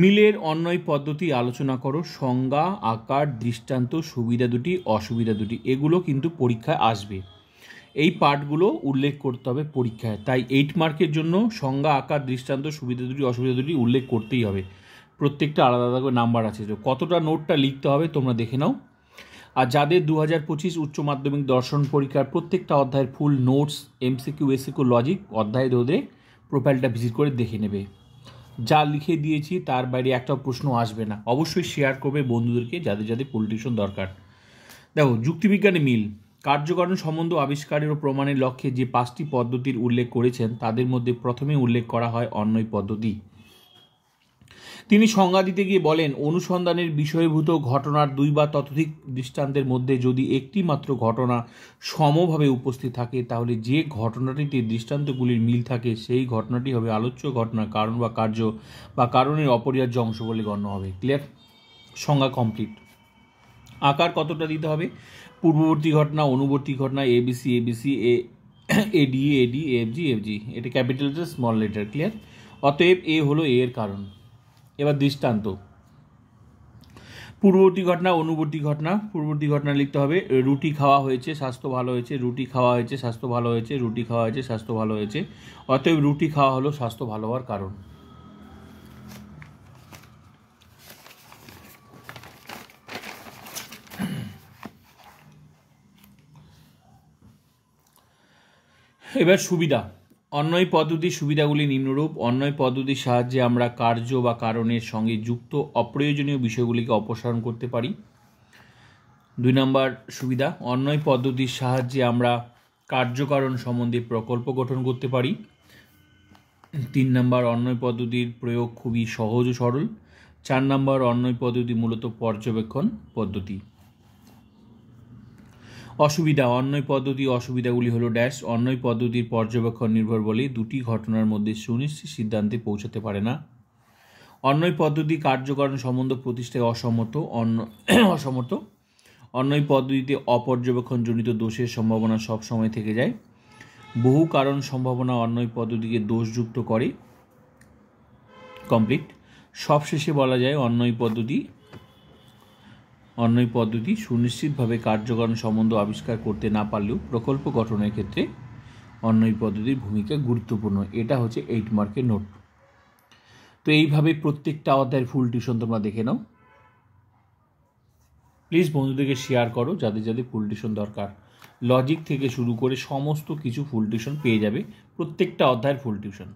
মিলের অন্বয় পদ্ধতি আলোচনা করো, সংজ্ঞা, আকার, দৃষ্টান্ত, সুবিধা দুটি, অসুবিধা দুটি, এগুলো কিন্তু পরীক্ষায় আসবে। এই পার্টগুলো উল্লেখ করতে হবে পরীক্ষায়, তাই 8 মার্কের জন্য সংজ্ঞা, আকার, দৃষ্টান্ত, সুবিধা দুটি, অসুবিধা দুটি উল্লেখ করতেই হবে। প্রত্যেকটা আলাদা আলাদা করে নাম্বার আছে, তো কতটা নোটটা লিখতে হবে তোমরা দেখে নাও। আর যাদের 2025 উচ্চ মাধ্যমিক দর্শন পরীক্ষার প্রত্যেকটা অধ্যায়ের ফুল নোটস, এমসিকিউ, এসিকিউ, লজিক অধ্যায় ধরে প্রোফাইলটা ভিজিট করে দেখে নেবে। যা লিখে দিয়েছি তার বাইরে একটা প্রশ্ন আসবে না। অবশ্যই শেয়ার করবে বন্ধুদেরকে যাদের যাদের পলিটিশন দরকার। দেখো, যুক্তিবিজ্ঞানে মিল কার্যকারণ সম্বন্ধ আবিষ্কারের ও প্রমাণের লক্ষ্যে যে 5টি পদ্ধতির উল্লেখ করেছেন তাদের মধ্যে প্রথমে উল্লেখ করা হয় অন্বয় পদ্ধতি। তিনি সংজ্ঞা দিতে গিয়ে বলেন, অনুসন্ধানের বিষয়ভূত ঘটনার 2 বা ততোধিক দৃষ্টান্তের মধ্যে যদি একটি মাত্র ঘটনা সমভাবে উপস্থিত থাকে তাহলে যে ঘটনাটিতে দৃষ্টান্তগুলির মিল থাকে সেই ঘটনাটি হবে আলোচ্য ঘটনার কারণ বা কার্য বা কারণের অপরিহার্য অংশ বলে গণ্য হবে। ক্লিয়ার? সংজ্ঞা কমপ্লিট। আকার কতটা দিতে হবে? পূর্ববর্তী ঘটনা, অনুবর্তী ঘটনা, এবিসি এবিসি, এডি এডি, এফজি এফজি, এটা capital letter small letter. Clear? অতএব এ হলো এ এর কারণ। এবার দৃষ্টান্ত। পূর্ববর্তী ঘটনা, অনুবর্তী ঘটনা। পূর্ববর্তী ঘটনা লিখতে হবে রুটি খাওয়া হয়েছে, স্বাস্থ্য ভালো হয়েছে, রুটি খাওয়া হয়েছে, স্বাস্থ্য ভালো হয়েছে, রুটি খাওয়া হয়েছে, স্বাস্থ্য ভালো হয়েছে, অতএব রুটি খাওয়া হলো স্বাস্থ্য ভালো হওয়ার কারণ। এবার সুবিধা। অন্বয় পদ্ধতির সুবিধাগুলি নিম্নরূপ। অন্বয় পদ্ধতির সাহায্যে আমরা কার্য বা কারণের সঙ্গে যুক্ত অপ্রয়োজনীয় বিষয়গুলিকে অপসারণ করতে পারি। 2 নম্বর সুবিধা, অন্বয় পদ্ধতির সাহায্যে আমরা কার্যকারণ সম্বন্ধে প্রকল্প গঠন করতে পারি। 3 নম্বর, অন্বয় পদ্ধতির প্রয়োগ খুবই সহজ ও সরল। 4 নম্বর, অন্বয় পদ্ধতি মূলত পর্যবেক্ষণ পদ্ধতি। অসুবিধা। অন্বয় পদ্ধতি অসুবিধাগুলি হলো ড্যাশ। অন্বয় পদ্ধতির পর্যবেক্ষণ নির্ভর বলে দুটি ঘটনার মধ্যে সুনিশ্চিত সিদ্ধান্তে পৌঁছাতে পারে না। অন্বয় পদ্ধতি কার্যকারণ সম্বন্ধ প্রতিষ্ঠায় অসমর্থ। অন্বয় পদ্ধতিতে অপর্যবেক্ষণজনিত দোষের সম্ভাবনা সবসময় থেকে যায়। বহু কারণ সম্ভাবনা অন্বয় পদ্ধতিকে দোষযুক্ত করে। কমপ্লিট। সবশেষে বলা যায় অন্বয় পদ্ধতি সুনিশ্চিতভাবে কার্যকারণ সম্বন্ধ আবিষ্কার করতে না পারলেও প্রকল্প গঠনের ক্ষেত্রে অন্বয় পদ্ধতির ভূমিকা গুরুত্বপূর্ণ। এটা হচ্ছে 8 মার্কের নোট। তো এইভাবে প্রত্যেকটা অধ্যায়ের ফুল টিউশন তোমরা দেখে নাও। প্লিজ বন্ধুদেরকে শেয়ার করো যাদের যাদের ফুল টিউশন দরকার। লজিক থেকে শুরু করে সমস্ত কিছু ফুল টিউশন পেয়ে যাবে, প্রত্যেকটা অধ্যায়ের ফুল টিউশন।